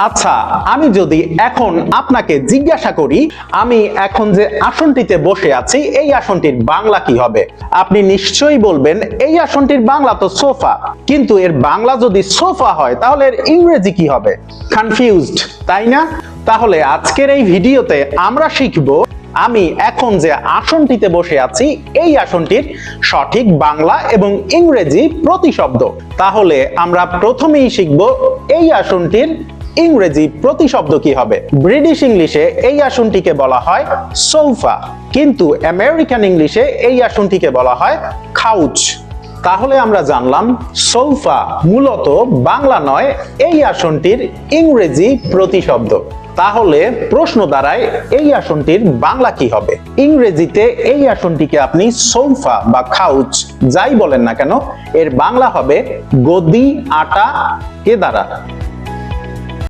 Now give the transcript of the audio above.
আচ্ছা, আমি যদি এখন আপনাকে জিজ্ঞাসা করি আমি এখন যে আসনটিতে বসে আছি এই আসনটির বাংলা কি হবে, আপনি নিশ্চয়ই বলবেন এই আসনটির বাংলা তো সোফা। কিন্তু এর বাংলা যদি সোফা হয় তাহলে এর ইংরেজি কি হবে? কনফিউজড, তাই না? তাহলে আজকের এই ভিডিওতে আমরা শিখব আমি এখন যে আসনটিতে বসে আছি এই আসনটির সঠিক বাংলা এবং ইংরেজি প্রতিশব্দ। তাহলে আমরা প্রথমেই শিখব এই আসনটির ইংরেজি প্রতিশব্দ কি হবে। ব্রিটিশ ইংলিশে এই আসনটিকে বলা হয় সোফা, কিন্তু আমেরিকান ইংলিশে এই আসনটিকে বলা হয় কাউচ। তাহলে আমরা জানলাম সোফা মূলত বাংলা নয়, এই আসনটির ইংরেজি প্রতিশব্দ। তাহলে প্রশ্ন দাঁড়ায় এই আসনটির বাংলা কি হবে। ইংরেজিতে এই আসনটিকে আপনি সোফা বা কাউচ যাই বলেন না কেন এর বাংলা হবে গদি, আটা, কেদারা।